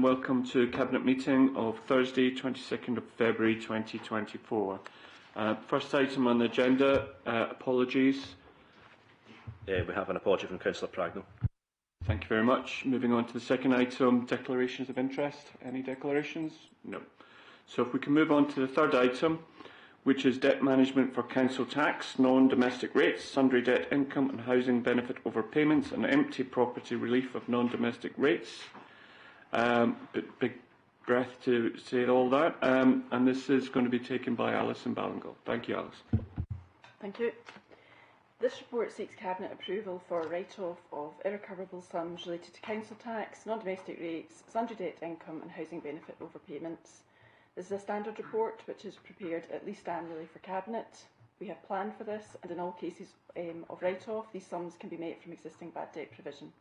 welcome to Cabinet meeting of Thursday, 22nd of February 2024. First item on the agenda, apologies. We have an apology from Councillor Pragnell. Thank you very much. Moving on to the second item, declarations of interest. Any declarations? No. So if we can move on to the third item, which is debt management for council tax, non-domestic rates, sundry debt income and housing benefit overpayments and empty property relief of non-domestic rates. Big breath to say all that. And this is going to be taken by Alison Ballingall. Thank you, Alison. Thank you. This report seeks Cabinet approval for a write-off of irrecoverable sums related to council tax, non-domestic rates, sundry debt income and housing benefit overpayments. This is a standard report which is prepared at least annually for Cabinet. We have planned for this, and in all cases of write-off, these sums can be met from existing bad debt provision.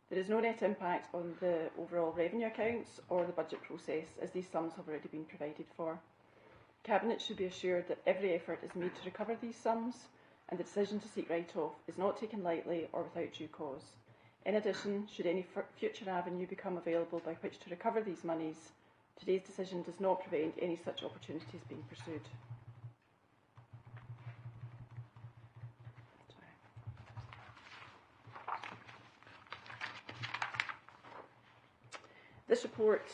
There is no net impact on the overall revenue accounts or the budget process, as these sums have already been provided for. Cabinet should be assured that every effort is made to recover these sums, and the decision to seek write-off is not taken lightly or without due cause. In addition, should any future avenue become available by which to recover these monies, today's decision does not prevent any such opportunities being pursued. This report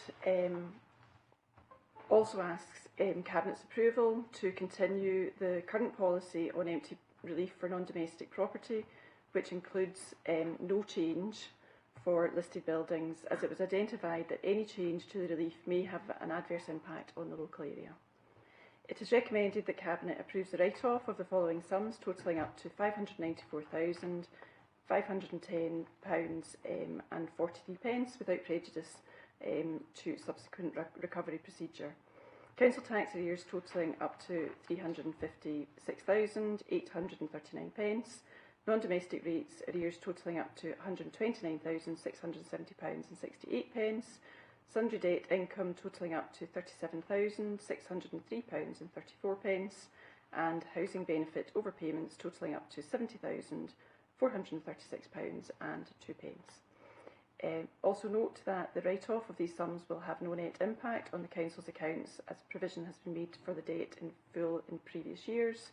also asks Cabinet's approval to continue the current policy on empty relief for non-domestic property, which includes no change for listed buildings, as it was identified that any change to the relief may have an adverse impact on the local area. It is recommended that Cabinet approves the write-off of the following sums, totalling up to £594,510 and 43 without prejudice to subsequent recovery procedure. Council tax arrears totalling up to £356,839. Non-domestic rates arrears totalling up to £129,670 and 68. Sundry debt income totalling up to £37,603 and 34. And housing benefit overpayments totalling up to £70,436 and 2. Also note that the write-off of these sums will have no net impact on the Council's accounts, as provision has been made for the debt in full in previous years.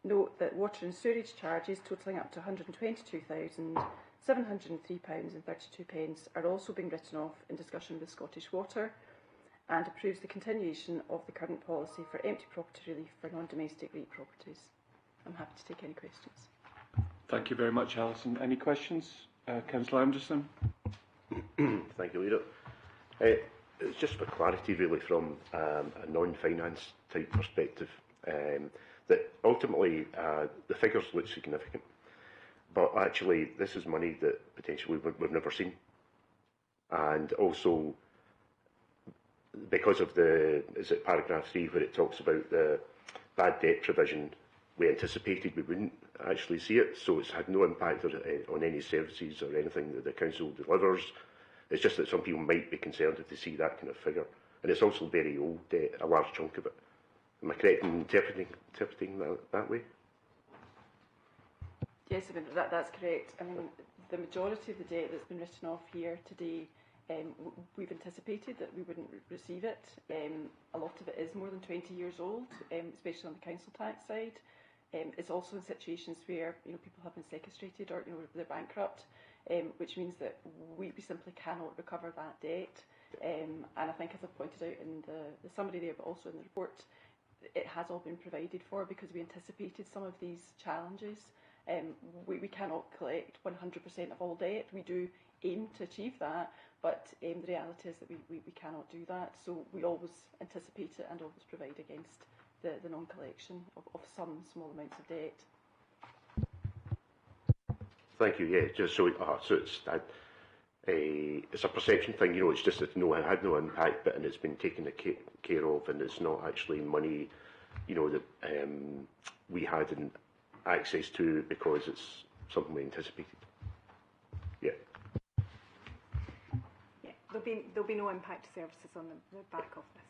Note that water and sewerage charges totalling up to £122,703 and 32 are also being written off in discussion with Scottish Water, and approves the continuation of the current policy for empty property relief for non-domestic rate properties. I'm happy to take any questions. Thank you very much, Alison. Any questions? Councillor Anderson. Thank you, Leader. It's just for clarity, really, from a non-finance type perspective, that ultimately the figures look significant, but actually this is money that potentially we've never seen, and also because of is it paragraph 3 where it talks about the bad debt provision, we anticipated we wouldn't actually see it, so it's had no impact on any services or anything that the council delivers. It's just that some people might be concerned if they see that kind of figure, and it's also very old debt, a large chunk of it. Am I correct in interpreting that way? Yes, I mean, that's correct. I mean, the majority of the debt that's been written off here today, we've anticipated that we wouldn't receive it. A lot of it is more than 20 years old, especially on the council tax side. It's also in situations where people have been sequestrated or they're bankrupt, which means that we simply cannot recover that debt. And I think, as I've pointed out in the summary there, but also in the report, it has all been provided for because we anticipated some of these challenges. We cannot collect 100% of all debt. We do aim to achieve that, but the reality is that we cannot do that. So we always anticipate it and always provide against the non-collection of some small amounts of debt. Thank you. Yeah, just so it's a perception thing. It's just that it had no impact, and it's been taken care of, and it's not actually money, that we had access to because it's something we anticipated. Yeah. Yeah, there'll be no impact to services on the back of this.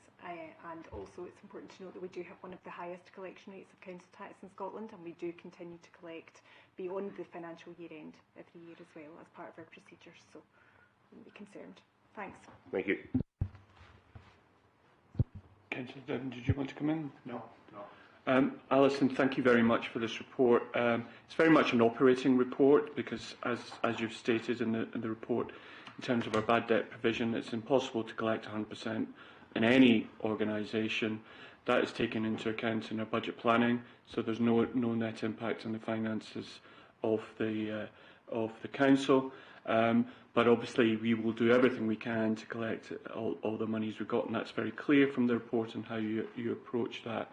And also it's important to note that we do have one of the highest collection rates of council tax in Scotland, and we do continue to collect beyond the financial year end every year as well as part of our procedures, so I wouldn't be concerned. Thanks. Thank you. Councillor Devon, did you want to come in? No. Alison, thank you very much for this report. It's very much an operating report because, as you've stated in the report, in terms of our bad debt provision, it's impossible to collect 100% in any organisation. That is taken into account in our budget planning, so there's no net impact on the finances of the council. But obviously, we will do everything we can to collect all the monies we've got, and that's very clear from the report and how you approach that.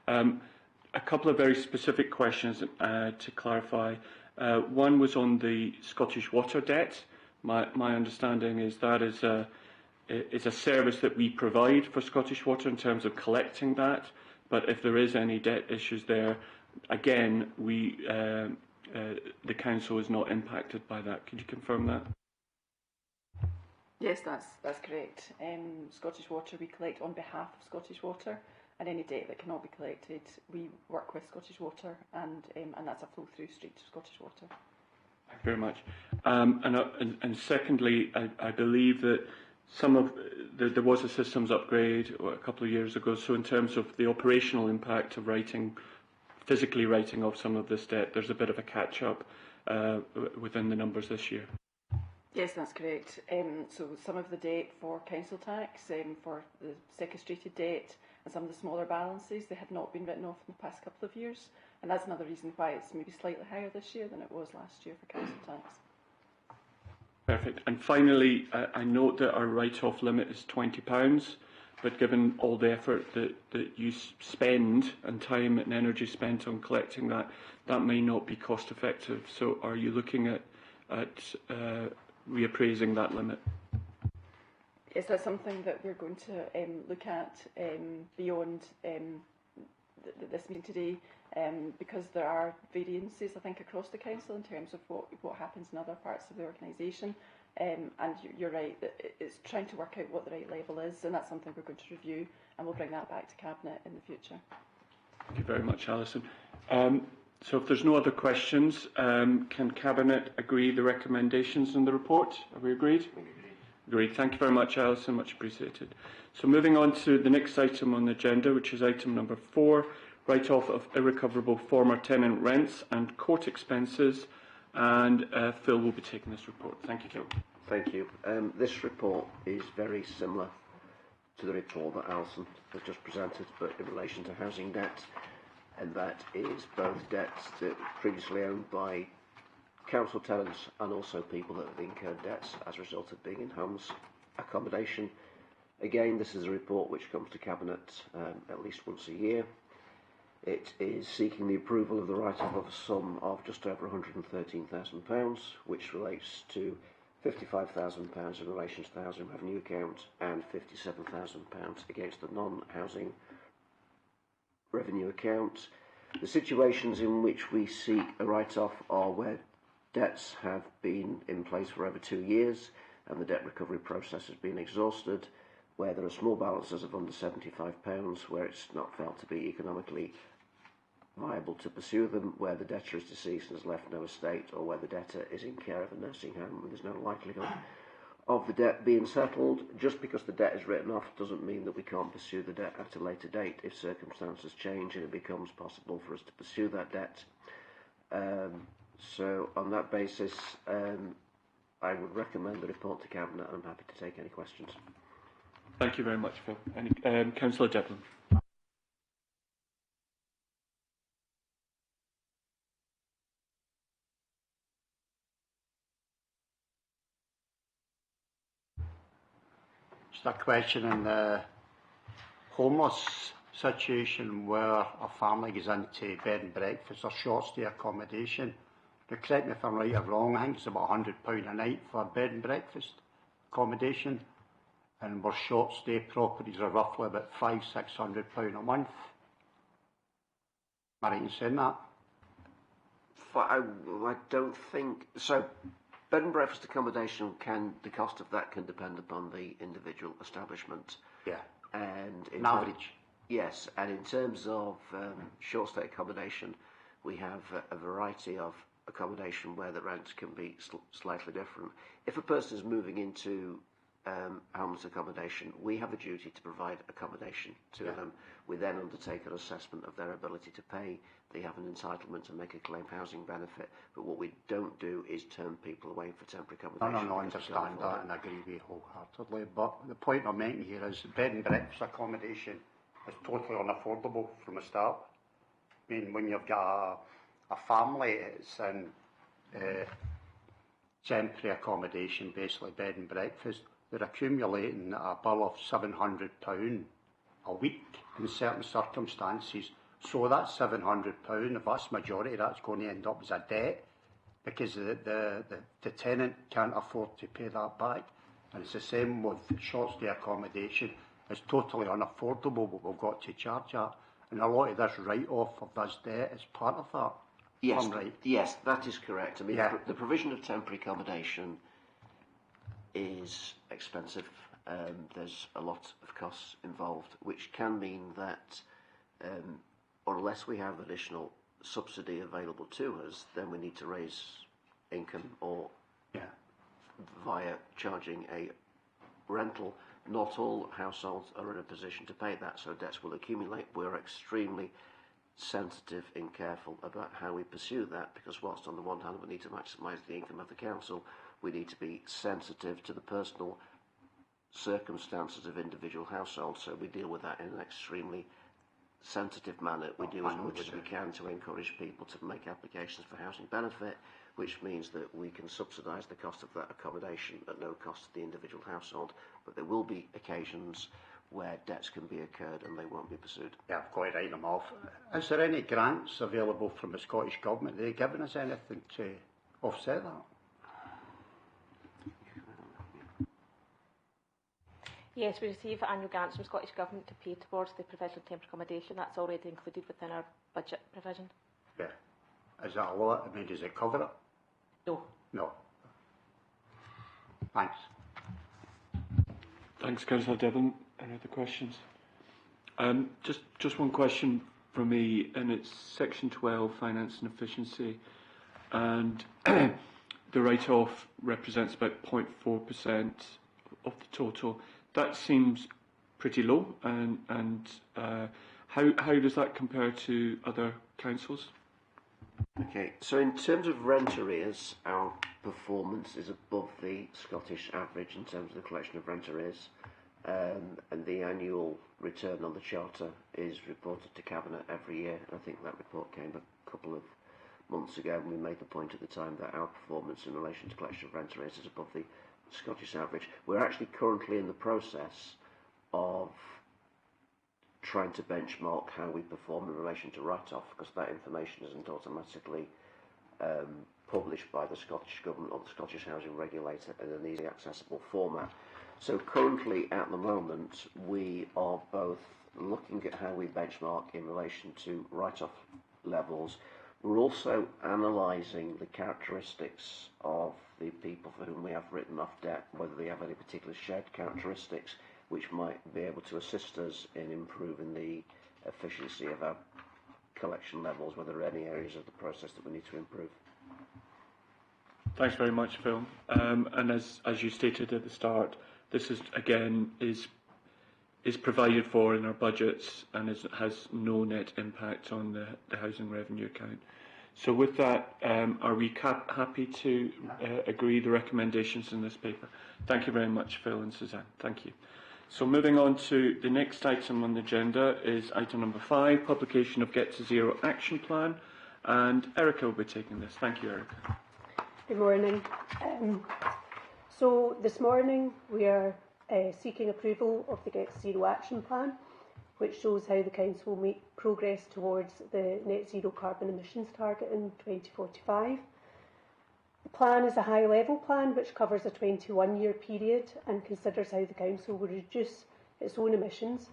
A couple of very specific questions to clarify. One was on the Scottish Water debt. My understanding is that is a service that we provide for Scottish Water in terms of collecting that. But if there is any debt issues there, again, the council is not impacted by that. Could you confirm that? Yes, that's correct. Scottish Water, we collect on behalf of Scottish Water, and any debt that cannot be collected, we work with Scottish Water, and that's a flow-through straight to Scottish Water. Thank you very much. And secondly, I believe that there was a systems upgrade a couple of years ago. So in terms of the operational impact of physically writing off some of this debt, there's a bit of a catch-up within the numbers this year. Yes, that's correct. So some of the debt for council tax, for the sequestrated debt, and some of the smaller balances, they had not been written off in the past couple of years, and that's another reason why it's maybe slightly higher this year than it was last year for council tax. Perfect. And finally, I note that our write-off limit is £20, but given all the effort that you spend and time and energy spent on collecting that, that may not be cost effective. So are you looking at reappraising that limit? Yes, that's something that we're going to look at beyond this meeting today, because there are variances, I think, across the council in terms of what happens in other parts of the organisation. And you're right, that it's trying to work out what the right level is, and that's something we're going to review, and we'll bring that back to Cabinet in the future. Thank you very much, Alison. So if there's no other questions, can Cabinet agree the recommendations in the report? Are we agreed? Agreed. Thank you very much, Alison. Much appreciated. So moving on to the next item on the agenda, which is item number 4, write-off of irrecoverable former tenant rents and court expenses. And Phil will be taking this report. Thank you, Phil. Thank you. This report is very similar to the report that Alison has just presented, but in relation to housing debt, and that is both debts that were previously owned by council tenants and also people that have incurred debts as a result of being in homes accommodation. Again, this is a report which comes to Cabinet at least once a year. It is seeking the approval of the write-off of a sum of just over £113,000, which relates to £55,000 in relation to the housing revenue account and £57,000 against the non-housing revenue account. The situations in which we seek a write-off are where debts have been in place for over 2 years and the debt recovery process has been exhausted, where there are small balances of under £75, where it's not felt to be economically viable to pursue them, where the debtor is deceased and has left no estate, or where the debtor is in care of a nursing home and there's no likelihood of the debt being settled. Just because the debt is written off doesn't mean that we can't pursue the debt at a later date if circumstances change and it becomes possible for us to pursue that debt. So on that basis, I would recommend the report to Cabinet, and I'm happy to take any questions. Thank you very much, Phil. Councillor Devlin. Just a question in the homeless situation where a family goes into bed and breakfast or short stay accommodation. Now, correct me if I'm right or wrong, I think it's about £100 a night for bed and breakfast accommodation, and where short stay properties are roughly about £500–600 a month. Am I right in saying that? I don't think so. Bed and breakfast accommodation the cost of that can depend upon the individual establishment. Yeah. And an average. Yes, and in terms of short stay accommodation, we have a variety of accommodation where the rents can be slightly different. If a person is moving into homeless accommodation, we have a duty to provide accommodation to them. We then undertake an assessment of their ability to pay. They have an entitlement to make a claim housing benefit, but what we don't do is turn people away for temporary accommodation. No, I understand that and agree with you wholeheartedly, but the point I'm making here is bed and breakfast accommodation is totally unaffordable from the start. I mean, when you've got a family, it's in temporary accommodation, basically bed and breakfast, they're accumulating a bill of £700 a week in certain circumstances. So that's £700, the vast majority of that's going to end up as a debt because the tenant can't afford to pay that back. And it's the same with short stay accommodation. It's totally unaffordable, but we've got to charge that. And a lot of this write-off of this debt is part of that. Yes, Right. yes, that is correct. I mean, the provision of temporary accommodation is expensive. There's a lot of costs involved, which can mean that unless we have additional subsidy available to us, then we need to raise income or via charging a rental. Not all households are in a position to pay that, so debts will accumulate. We're extremely sensitive and careful about how we pursue that, because whilst on the one hand we need to maximise the income of the council, we need to be sensitive to the personal circumstances of individual households, so we deal with that in an extremely sensitive manner. We do as much as we can to encourage people to make applications for housing benefit, which means that we can subsidise the cost of that accommodation at no cost to the individual household, but there will be occasions where debts can be incurred and they won't be pursued. Yeah, I've got to write them off. Is there any grants available from the Scottish Government? Are they giving us anything to offset that? Yes, we receive annual grants from Scottish Government to pay towards the provision of temporary accommodation. That's already included within our budget provision. Yeah. Is that a lot? I mean, does it cover it? No. No. Thanks. Thanks, Councillor Devlin. Any other questions? Just one question from me, and it's Section 12, Finance and Efficiency, and the write-off represents about 0.4% of the total. That seems pretty low, and how does that compare to other councils? Okay, so in terms of rent arrears, our performance is above the Scottish average in terms of the collection of rent arrears, and the annual return on the charter is reported to Cabinet every year. I think that report came a couple of months ago, and we made the point at the time that our performance in relation to collection of rent arrears is above the Scottish average. We're actually currently in the process of trying to benchmark how we perform in relation to write-off, because that information isn't automatically published by the Scottish Government or the Scottish Housing Regulator in an easily accessible format. So currently, at the moment, we are both looking at how we benchmark in relation to write-off levels. We're also analysing the characteristics of the people for whom we have written off debt, whether they have any particular shared characteristics which might be able to assist us in improving the efficiency of our collection levels, whether there are any areas of the process that we need to improve. Thanks very much, Phil. And as you stated at the start, this is provided for in our budgets and has no net impact on the housing revenue account. So with that, are we happy to agree the recommendations in this paper? Thank you very much, Phil and Suzanne. Thank you. So moving on to the next item on the agenda is item number 5, publication of Get to Zero Action Plan. And Erica will be taking this. Thank you, Erica. Good morning. So this morning we are seeking approval of the Get to Zero Action Plan, which shows how the Council will make progress towards the net zero carbon emissions target in 2045. The plan is a high-level plan which covers a 21-year period and considers how the Council will reduce its own emissions,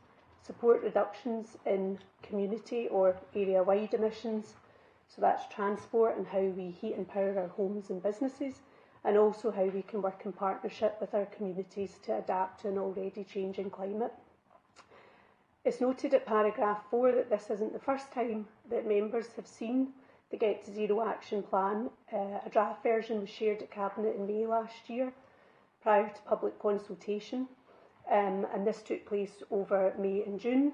support reductions in community or area-wide emissions, so that's transport and how we heat and power our homes and businesses, and also how we can work in partnership with our communities to adapt to an already changing climate. It's noted at paragraph 4 that this isn't the first time that members have seen the Get to Zero Action Plan. A draft version was shared at Cabinet in May last year. prior to public consultation, and this took place over May and June.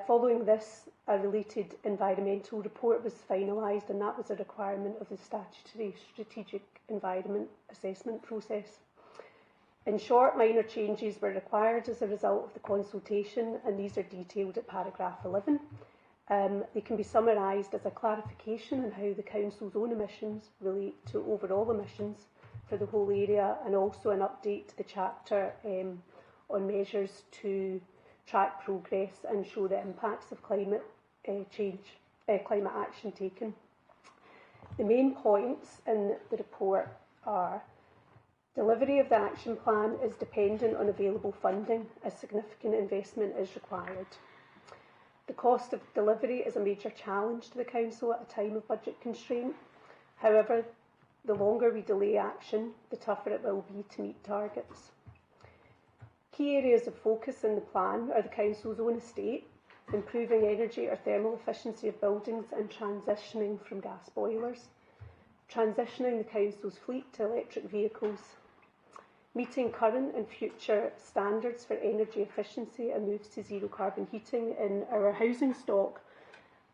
Following this, a related environmental report was finalised, and that was a requirement of the statutory strategic environment assessment process. In short, minor changes were required as a result of the consultation, and these are detailed at paragraph 11. They can be summarised as a clarification on how the Council's own emissions relate to overall emissions for the whole area, and also an update to the chapter on measures to track progress and show the impacts of climate climate action taken. The main points in the report are: delivery of the action plan is dependent on available funding, as significant investment is required. The cost of delivery is a major challenge to the Council at a time of budget constraint. However, the longer we delay action, the tougher it will be to meet targets. Key areas of focus in the plan are the Council's own estate, improving energy or thermal efficiency of buildings and transitioning from gas boilers, transitioning the Council's fleet to electric vehicles, meeting current and future standards for energy efficiency and moves to zero carbon heating in our housing stock,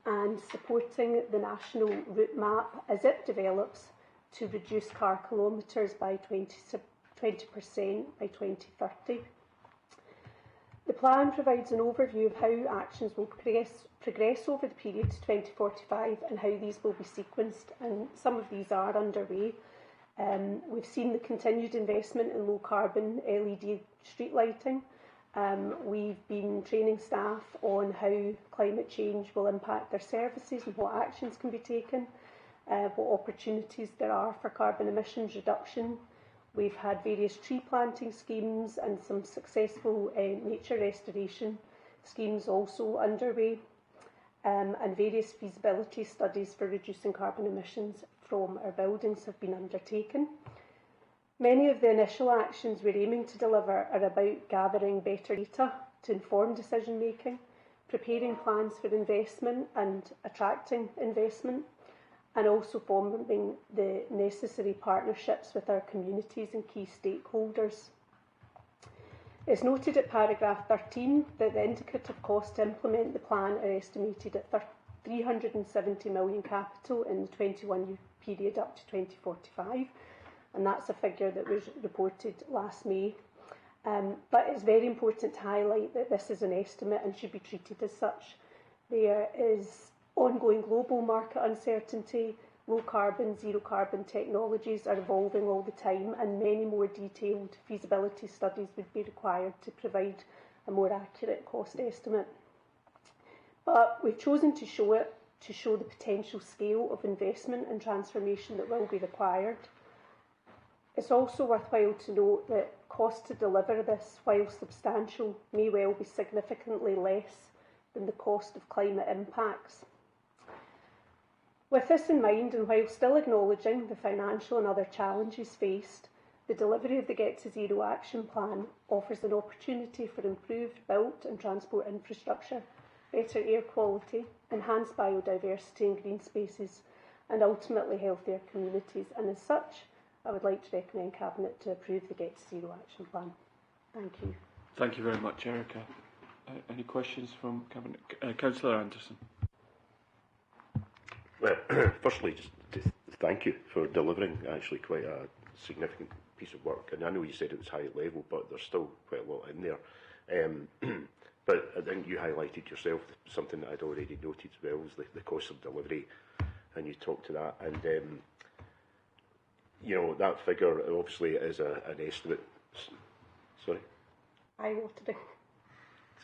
and supporting the national route map as it develops to reduce car kilometres by 20% by 2030. The plan provides an overview of how actions will progress over the period to 2045 and how these will be sequenced, and some of these are underway. We've seen the continued investment in low carbon LED street lighting. We've been training staff on how climate change will impact their services and what actions can be taken, what opportunities there are for carbon emissions reduction. We've had various tree planting schemes and some successful nature restoration schemes also underway, and various feasibility studies for reducing carbon emissions from our buildings have been undertaken. Many of the initial actions we're aiming to deliver are about gathering better data to inform decision making, preparing plans for investment and attracting investment, and also forming the necessary partnerships with our communities and key stakeholders. It's noted at paragraph 13 that the indicative costs to implement the plan are estimated at 370 million capital in the 21-year period up to 2045, and that's a figure that was reported last May. But it's very important to highlight that this is an estimate and should be treated as such. There is ongoing global market uncertainty, low carbon, zero carbon technologies are evolving all the time, and many more detailed feasibility studies would be required to provide a more accurate cost estimate. But we've chosen to show the potential scale of investment and transformation that will be required. It's also worthwhile to note that costs to deliver this, while substantial, may well be significantly less than the cost of climate impacts. With this in mind, and while still acknowledging the financial and other challenges faced, the delivery of the Get to Zero action plan offers an opportunity for improved built and transport infrastructure, better air quality, enhanced biodiversity and green spaces, and ultimately healthier communities. And as such, I would like to recommend Cabinet to approve the Get to Zero action plan. Thank you. Thank you very much, Erica. Any questions from Cabinet? Councillor Anderson. Well, firstly, just to thank you for delivering actually quite a significant piece of work. And I know you said it was high level, but there's still quite a lot in there. But I think you highlighted yourself something that I'd already noted as well, was the cost of delivery, and you talked to that. And you know, that figure obviously is an estimate. Sorry? Eye-watering.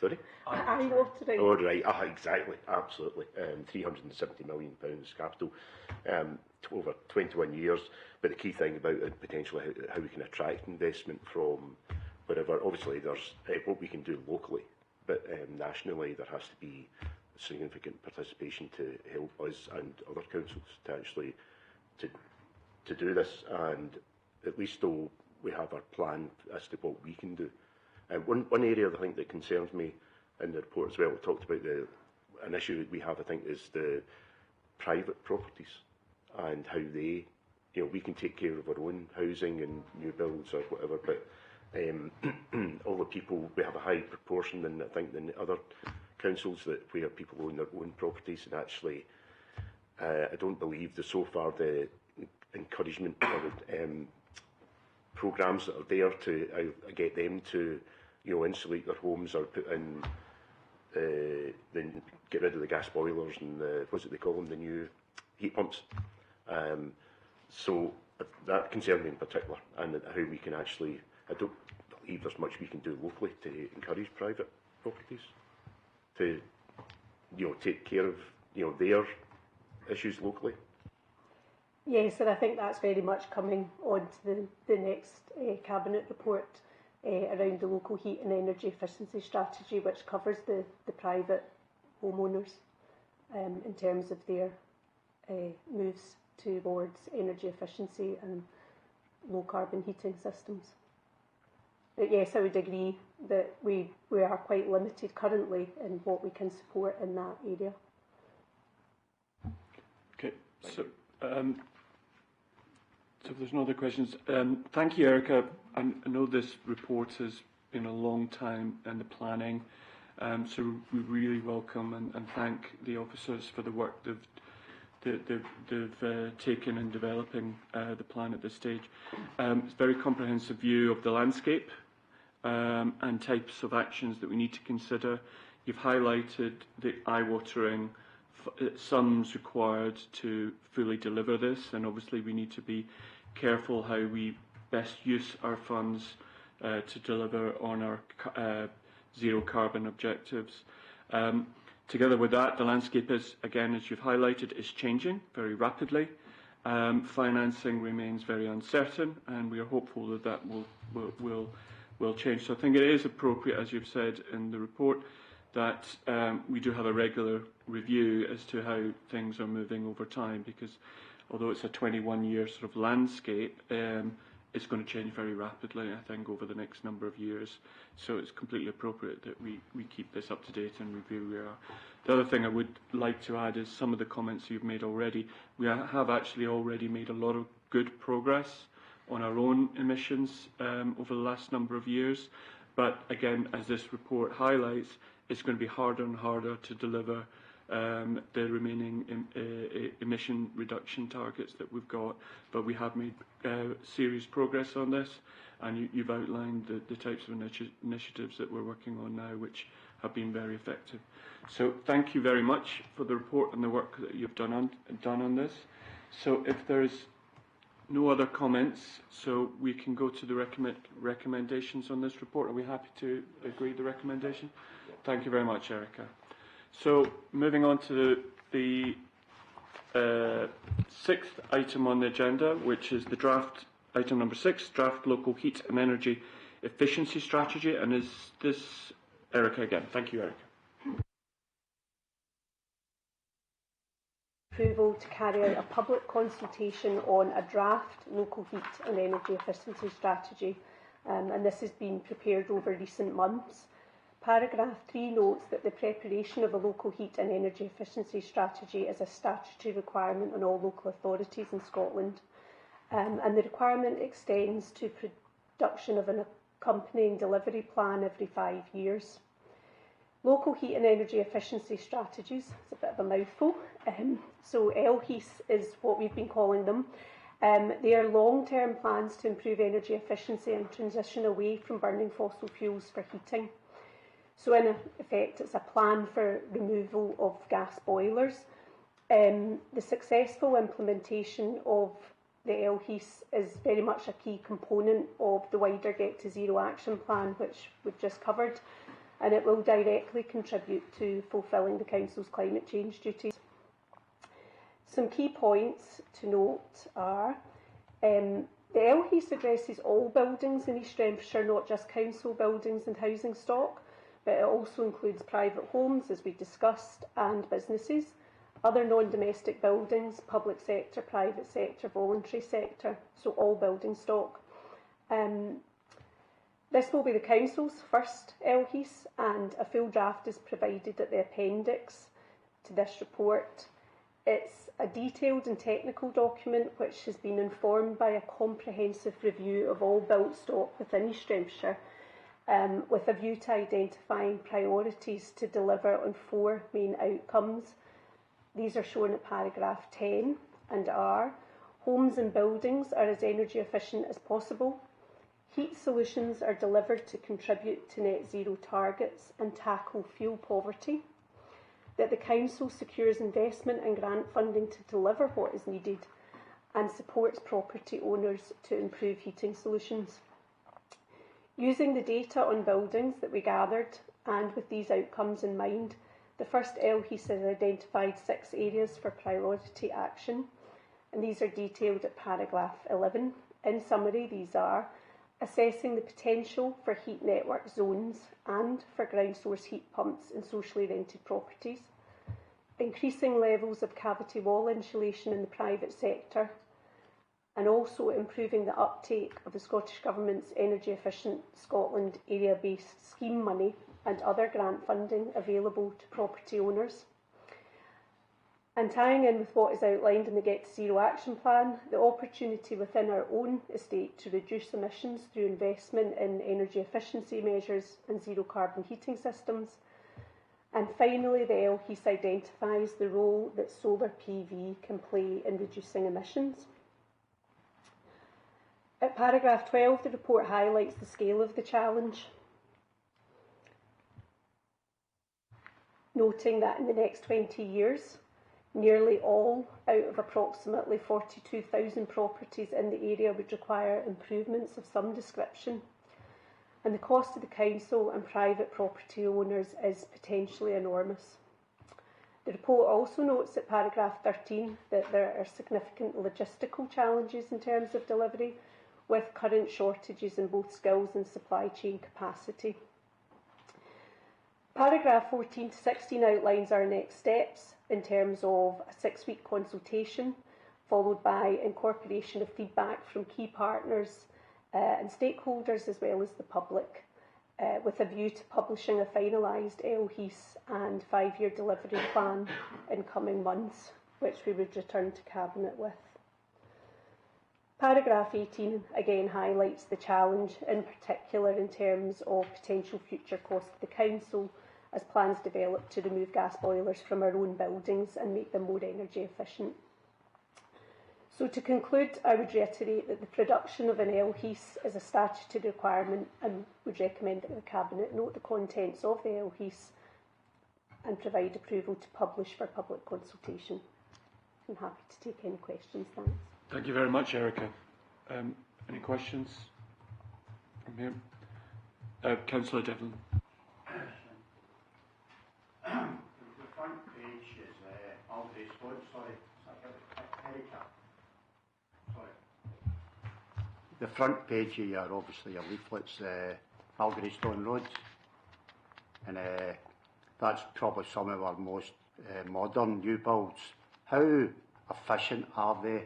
Sorry? Eye-watering. Oh, right. Exactly. Absolutely. £370 million capital over 21 years. But the key thing about it, potentially how we can attract investment from wherever. Obviously, there's what we can do locally, but nationally there has to be significant participation to help us and other councils to actually to do this. And at least though we have our plan as to what we can do. One area I think that concerns me in the report as well, we talked about an issue that we have, I think, is the private properties and how they we can take care of our own housing and new builds or whatever, but all the people, we have a high proportion than I think than other councils where people own their own properties, and actually I don't believe so far the encouragement or programmes that are there to get them to insulate their homes or put in then get rid of the gas boilers and what's it they call them, the new heat pumps. So that concerns me in particular, and how we can actually, I don't believe there's much we can do locally to encourage private properties to take care of their issues locally. Yes, and I think that's very much coming on to the next Cabinet report around the local heat and energy efficiency strategy, which covers the private homeowners in terms of their moves towards energy efficiency and low carbon heating systems. But yes, I would agree that we are quite limited currently in what we can support in that area. Okay, so if there's no other questions, thank you, Erica. I know this report has been a long time in the planning, so we really welcome and thank the officers for the work they've taken in developing the plan at this stage. It's a very comprehensive view of the landscape and types of actions that we need to consider. You've highlighted the eye-watering sums required to fully deliver this, and obviously we need to be careful how we best use our funds to deliver on our zero carbon objectives. Together with that, the landscape is, again, as you've highlighted, is changing very rapidly. Financing remains very uncertain, and we are hopeful that that will change. So I think it is appropriate, as you've said in the report, that we do have a regular review as to how things are moving over time, because although it's a 21-year sort of landscape, it's going to change very rapidly, I think, over the next number of years. So it's completely appropriate that we keep this up to date and review where we are. The other thing I would like to add is some of the comments you've made already. We have actually already made a lot of good progress on our own emissions over the last number of years. But again, as this report highlights, it's going to be harder and harder to deliver the remaining emission reduction targets that we've got, but we have made serious progress on this, and you've outlined the types of initiatives that we're working on now, which have been very effective. So thank you very much for the report and the work that you've done on this. So if there's no other comments, so we can go to the recommendations on this report. Are we happy to agree with the recommendation? Thank you very much, Erica. So moving on to the sixth item on the agenda, which is the draft, item number 6, draft local heat and energy efficiency strategy. And is this Erica again? Thank you, Erica. Approval to carry out a public consultation on a draft local heat and energy efficiency strategy, and this has been prepared over recent months. Paragraph 3 notes that the preparation of a local heat and energy efficiency strategy is a statutory requirement on all local authorities in Scotland, and the requirement extends to production of an accompanying delivery plan every 5 years. Local heat and energy efficiency strategies, it's a bit of a mouthful, so LHES is what we've been calling them. They are long-term plans to improve energy efficiency and transition away from burning fossil fuels for heating. So in effect, it's a plan for removal of gas boilers. The successful implementation of the LHES is very much a key component of the wider Get to Zero action plan, which we've just covered, and it will directly contribute to fulfilling the Council's climate change duties. Some key points to note are the LHES addresses all buildings in East Renfrewshire, not just council buildings and housing stock, but it also includes private homes, as we discussed, and businesses, other non-domestic buildings, public sector, private sector, voluntary sector, so all building stock. This will be the Council's first LHES, and a full draft is provided at the appendix to this report. It's a detailed and technical document which has been informed by a comprehensive review of all built stock within East Renfrewshire, with a view to identifying priorities to deliver on 4 main outcomes. These are shown at paragraph 10 and are: homes and buildings are as energy efficient as possible. Heat solutions are delivered to contribute to net zero targets and tackle fuel poverty. That the Council secures investment and grant funding to deliver what is needed and supports property owners to improve heating solutions. Using the data on buildings that we gathered and with these outcomes in mind, the first LHEAS has identified 6 areas for priority action, and these are detailed at paragraph 11. In summary, these are: assessing the potential for heat network zones and for ground source heat pumps in socially rented properties, increasing levels of cavity wall insulation in the private sector, and also improving the uptake of the Scottish Government's Energy Efficient Scotland area-based scheme money and other grant funding available to property owners. And tying in with what is outlined in the Get to Zero Action Plan, the opportunity within our own estate to reduce emissions through investment in energy efficiency measures and zero carbon heating systems. And finally, the LHEAS identifies the role that solar PV can play in reducing emissions. At paragraph 12, the report highlights the scale of the challenge, noting that in the next 20 years, nearly all out of approximately 42,000 properties in the area would require improvements of some description, and the cost to the council and private property owners is potentially enormous. The report also notes at paragraph 13 that there are significant logistical challenges in terms of delivery, with current shortages in both skills and supply chain capacity. Paragraph 14 to 16 outlines our next steps in terms of a 6-week consultation, followed by incorporation of feedback from key partners and stakeholders as well as the public, with a view to publishing a finalised LHEAS and 5-year delivery plan in coming months, which we would return to Cabinet with. Paragraph 18 again highlights the challenge, in particular in terms of potential future costs to the Council as plans develop to remove gas boilers from our own buildings and make them more energy efficient. So to conclude, I would reiterate that the production of an LHEAS is a statutory requirement and would recommend that the Cabinet note the contents of the LHEAS and provide approval to publish for public consultation. I'm happy to take any questions. Thanks. Thank you very much, Erica. Any questions from here? Councillor Devlin. The front page is Aldray Scott, sorry. Erica. Sorry. The front page of obviously your leaflet's Algrestone Road, and that's probably some of our most modern new builds. How efficient are they?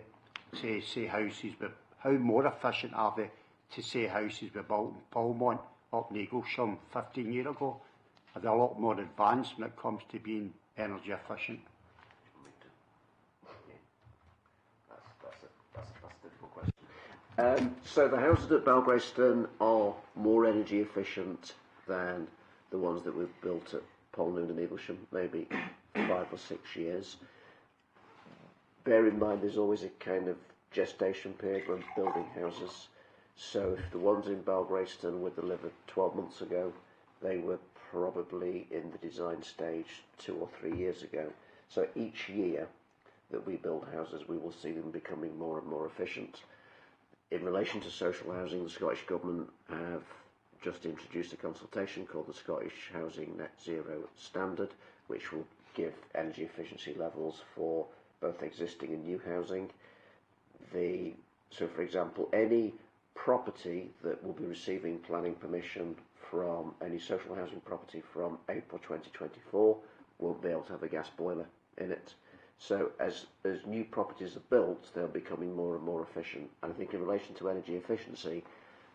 Say houses, but how more efficient are they to say houses were built in Palmont up in Eaglesham 15 years ago? Are they a lot more advanced when it comes to being energy efficient? That's a difficult question. So the houses at Balgrestone are more energy efficient than the ones that were built at Polnoon and Eaglesham, maybe 5 or 6 years. Bear in mind there's always a kind of gestation period when building houses. So if the ones in Balgrestone were delivered 12 months ago, they were probably in the design stage 2 or 3 years ago. So each year that we build houses, we will see them becoming more and more efficient. In relation to social housing, the Scottish Government have just introduced a consultation called the Scottish Housing Net Zero Standard, which will give energy efficiency levels for both existing and new housing. So, for example, any property that will be receiving planning permission from any social housing property from April 2024 won't be able to have a gas boiler in it. So as new properties are built, they're becoming more and more efficient. And I think in relation to energy efficiency,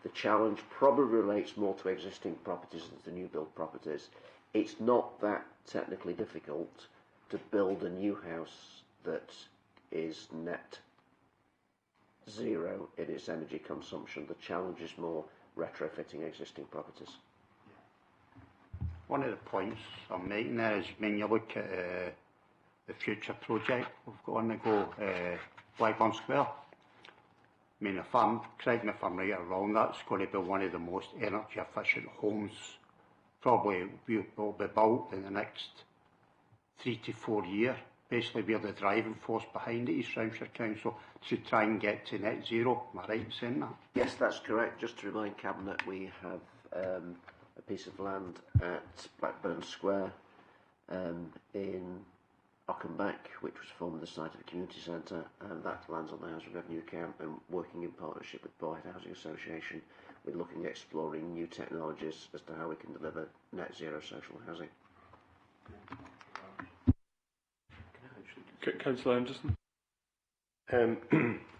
the challenge probably relates more to existing properties than to new build properties. It's not that technically difficult to build a new house that is net zero in its energy consumption. The challenge is more retrofitting existing properties. One of the points I'm making there is when you look at the future project we've got on the go, Blackburn Square. I mean, correct me if I'm right or wrong, that's going to be one of the most energy efficient homes probably will be built in the next 3 to 4 years. Basically, we're the driving force behind the East Renfrewshire Council to try and get to net zero. Am I right in saying that? Yes, that's correct. Just to remind Cabinet, we have a piece of land at Blackburn Square in Ockenbach, which was formerly the site of a community centre, and that lands on the Housing Revenue account, and working in partnership with Boyd Housing Association, we're looking at exploring new technologies as to how we can deliver net zero social housing. Councillor Anderson.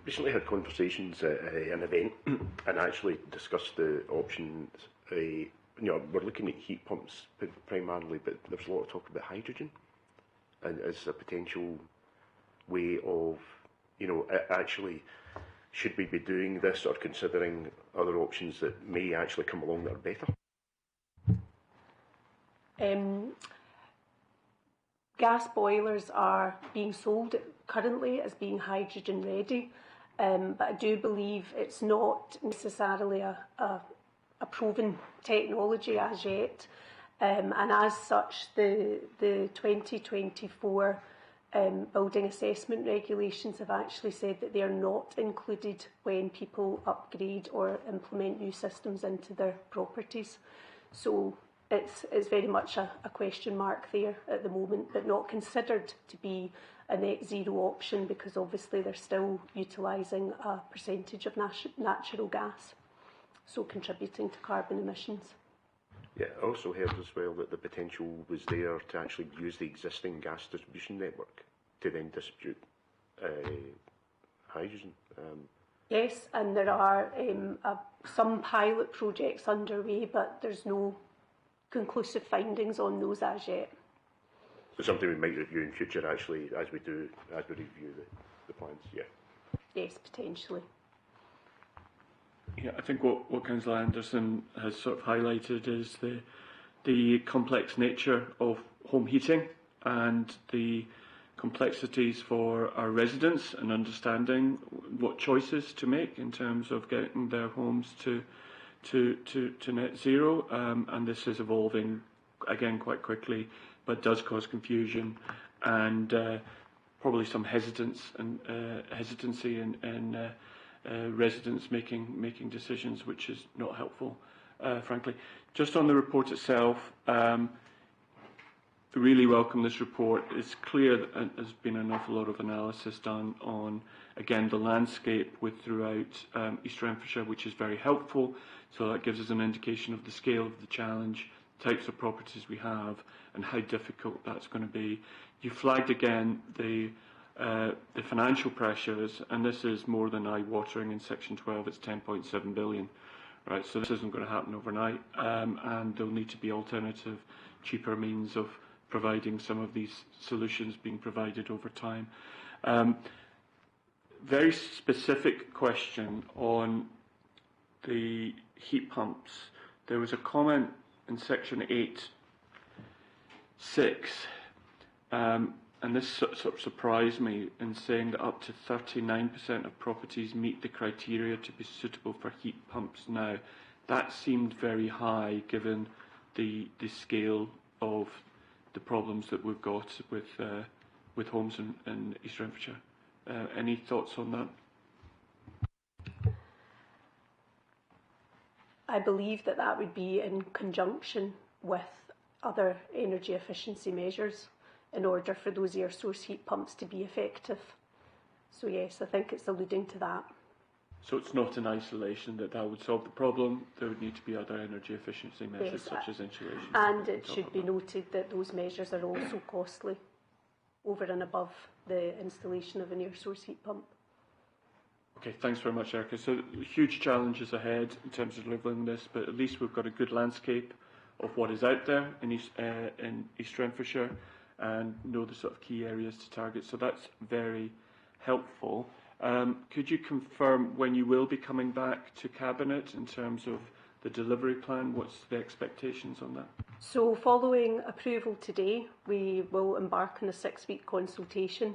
Recently had conversations at an event and actually discussed the options. We're looking at heat pumps primarily, but there's a lot of talk about hydrogen and as a potential way of, actually, should we be doing this or considering other options that may actually come along that are better? Gas boilers are being sold currently as being hydrogen ready, but I do believe it's not necessarily a proven technology as yet, and as such the 2024 building assessment regulations have actually said that they are not included when people upgrade or implement new systems into their properties. So it's very much a question mark there at the moment, but not considered to be a net zero option because obviously they're still utilising a percentage of natural gas, so contributing to carbon emissions. Yeah, I also heard as well that the potential was there to actually use the existing gas distribution network to then distribute hydrogen. Yes, and there are some pilot projects underway, but there's no conclusive findings on those as yet. So something we might review in future, actually, as we review the plans. Yeah. Yes, potentially. Yeah, I think what Councillor Anderson has sort of highlighted is the complex nature of home heating and the complexities for our residents and understanding what choices to make in terms of getting their homes to net zero, and this is evolving again quite quickly, but does cause confusion and probably some hesitancy in residents making decisions, which is not helpful, frankly. Just on the report itself, really welcome this report. It's clear that there's been an awful lot of analysis done on, again, the landscape throughout East Renfrewshire, which is very helpful. So that gives us an indication of the scale of the challenge, types of properties we have, and how difficult that's going to be. You flagged again the financial pressures, and this is more than eye-watering. In Section 12, it's 10.7 billion. Right, so this isn't going to happen overnight, and there'll need to be alternative, cheaper means of providing some of these solutions being provided over time. Very specific question on the heat pumps. There was a comment in Section 8.6, and this sort of surprised me in saying that up to 39% of properties meet the criteria to be suitable for heat pumps now. That seemed very high given the scale of the problems that we've got with homes in East Renfrewshire. Any thoughts on that? I believe that would be in conjunction with other energy efficiency measures in order for those air source heat pumps to be effective. So yes, I think it's alluding to that. So it's not in isolation that would solve the problem. There would need to be other energy efficiency measures, yes, such as insulation. And it should be noted that those measures are also costly, over and above the installation of an air source heat pump. Okay, thanks very much, Erica. So huge challenges ahead in terms of delivering this, but at least we've got a good landscape of what is out there in East Renfrewshire. and know the sort of key areas to target. So that's very helpful. Could you confirm when you will be coming back to Cabinet in terms of the delivery plan? What's the expectations on that? So following approval today, we will embark on a 6-week consultation.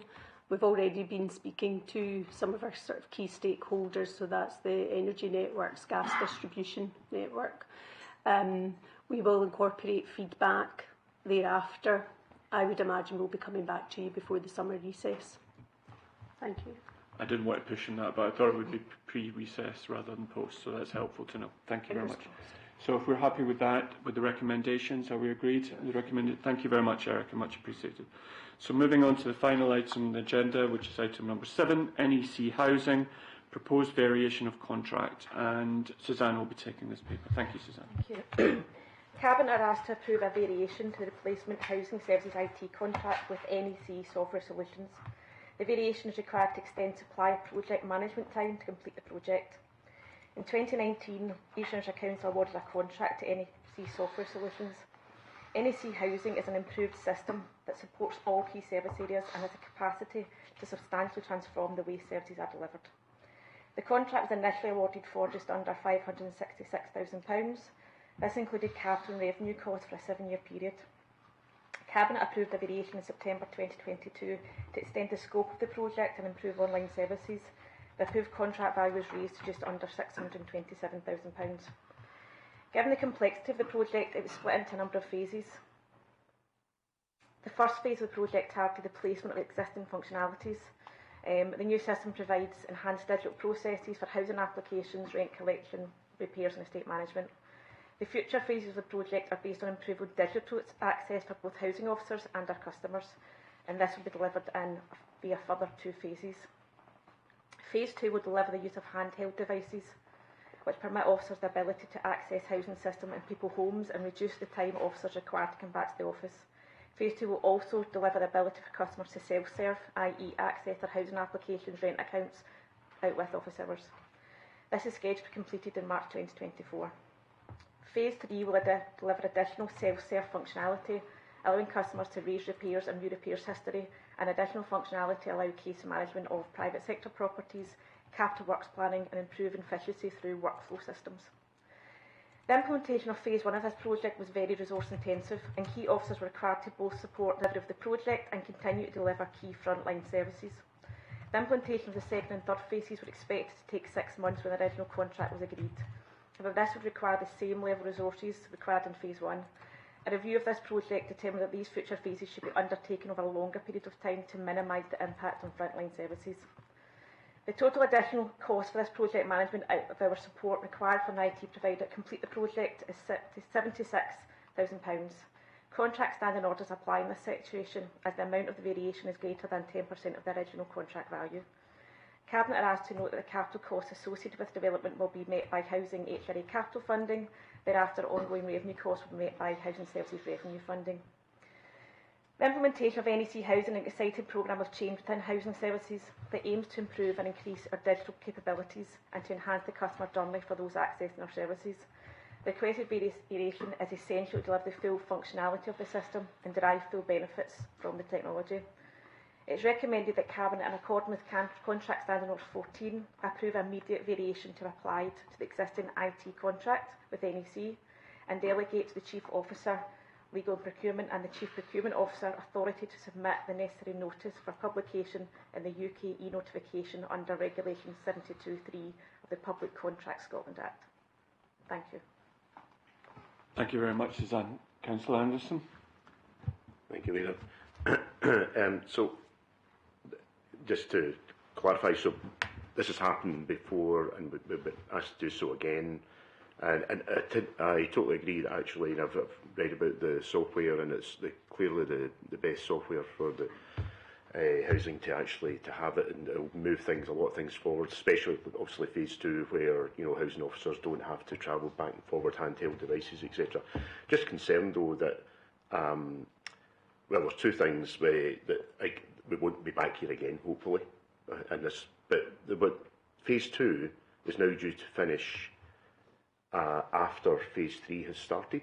We've already been speaking to some of our sort of key stakeholders, so that's the energy networks, gas distribution network. We will incorporate feedback thereafter. I would imagine we'll be coming back to you before the summer recess. Thank you. I didn't want to push on that, but I thought it would be pre-recess rather than post, so that's helpful to know. Thank you very much. So if we're happy with that, with the recommendations, are we agreed? Thank you very much, Erica, much appreciated. So moving on to the final item on the agenda, which is item number 7, NEC Housing, proposed variation of contract. And Suzanne will be taking this paper. Thank you, Suzanne. Thank you. Cabinet are asked to approve a variation to the Replacement Housing Services IT contract with NEC Software Solutions. The variation is required to extend supplier project management time to complete the project. In 2019, East Lanarkshire Council awarded a contract to NEC Software Solutions. NEC Housing is an improved system that supports all key service areas and has a capacity to substantially transform the way services are delivered. The contract was initially awarded for just under £566,000. This included capital and revenue costs for a 7-year period. Cabinet approved a variation in September 2022 to extend the scope of the project and improve online services. The approved contract value was raised to just under £627,000. Given the complexity of the project, it was split into a number of phases. The first phase of the project targeted the placement of existing functionalities. The new system provides enhanced digital processes for housing applications, rent collection, repairs and estate management. The future phases of the project are based on improved digital access for both housing officers and our customers, and this will be delivered in via further 2 phases. Phase 2 will deliver the use of handheld devices, which permit officers the ability to access housing system in people's homes and reduce the time officers require to come back to the office. Phase 2 will also deliver the ability for customers to self-serve, i.e. access their housing applications, rent accounts, out with office hours. This is scheduled to be completed in March 2024. Phase 3 will deliver additional self-serve functionality, allowing customers to raise repairs and view repairs history, and additional functionality to allow case management of private sector properties, capital works planning and improving efficiency through workflow systems. The implementation of Phase 1 of this project was very resource intensive, and key officers were required to both support delivery of the project and continue to deliver key frontline services. The implementation of the second and third phases were expected to take 6 months when the original contract was agreed. However, this would require the same level of resources required in Phase 1. A review of this project determined that these future phases should be undertaken over a longer period of time to minimise the impact on frontline services. The total additional cost for this project management out of our support required for an IT provider to complete the project is £76,000. Contract standing orders apply in this situation as the amount of the variation is greater than 10% of the original contract value. Cabinet are asked to note that the capital costs associated with development will be met by housing HRA capital funding. Thereafter, ongoing revenue costs will be met by housing services revenue funding. The implementation of NEC Housing is an exciting programme of change within housing services that aims to improve and increase our digital capabilities and to enhance the customer journey for those accessing our services. The requested variation is essential to deliver the full functionality of the system and derive full benefits from the technology. It is recommended that Cabinet, in accordance with Contract Standing Order 14, approve immediate variation to be applied to the existing IT contract with NEC and delegate to the Chief Officer, Legal and Procurement and the Chief Procurement Officer authority to submit the necessary notice for publication in the UK e-notification under Regulation 72(3) of the Public Contracts Scotland Act. Thank you. Thank you very much, Suzanne. Councillor Anderson. Thank you, Leader. So, just to clarify, so this has happened before and we've been asked to do so again. And I totally agree that actually, and I've read about the software and it's clearly the best software for the housing to actually to have it, and it'll move a lot of things forward, especially obviously Phase 2 where housing officers don't have to travel back and forward, handheld devices, etc. Just concerned though that well, there's 2 things that we won't be back here again, hopefully, in this. But Phase 2 is now due to finish after Phase 3 has started.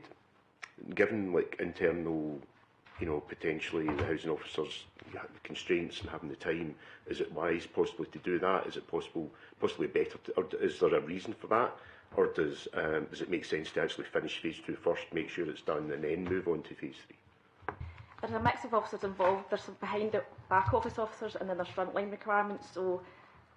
Given internal you know, potentially the housing officers have the constraints and having the time? Is it wise possibly to do that? Is it possibly better, or is there a reason for that? Or does it make sense to actually finish phase 2 first, make sure it's done, and then move on to phase 3? There's a mix of officers involved. There's some back office officers, and then there's frontline requirements. So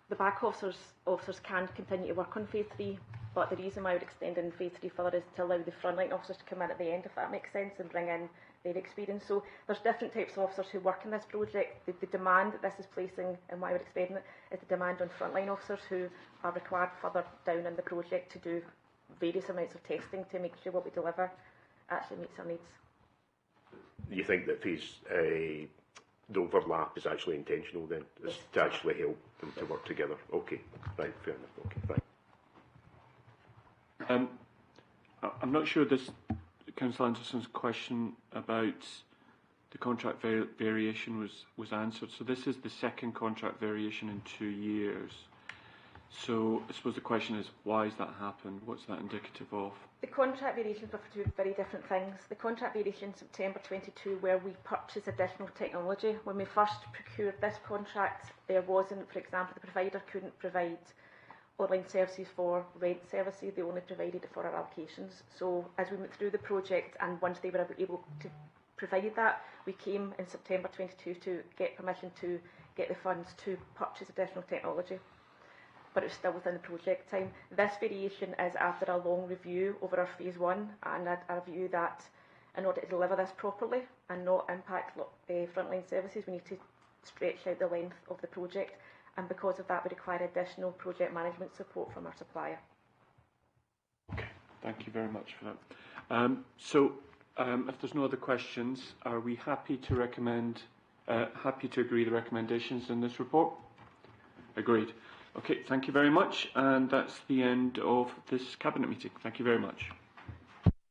the back officers can continue to work on phase 3, but the reason why I would extend in phase 3 further is to allow the frontline officers to come in at the end, if that makes sense, and bring in their experience. So there's different types of officers who work in this project. The demand that this is placing, and why I would expand it, is the demand on frontline officers who are required further down in the project to do various amounts of testing to make sure what we deliver actually meets our needs. You think that the overlap is actually intentional then? It's Yes. to actually help them to work together? Okay, right, fair enough. Okay, fine. I'm not sure this Councillor Anderson's question about the contract variation was answered. So this is the second contract variation in 2 years. So I suppose the question is, why has that happened? What's that indicative of? The contract variations were for two very different things. The contract variation in September 22, where we purchased additional technology. When we first procured this contract, there wasn't, for example, the provider couldn't provide online services for rent services, they only provided it for our allocations. So as we went through the project, and once they were able to provide that, we came in September 22 to get permission to get the funds to purchase additional technology. But it's still within the project time. This variation is after a long review over our phase 1, and a review that in order to deliver this properly and not impact frontline services, we need to stretch out the length of the project, and because of that we require additional project management support from our supplier. Okay, thank you very much for that. If there's no other questions, are we happy to agree the recommendations in this report? Agreed. Okay, thank you very much, and that's the end of this Cabinet meeting. Thank you very much.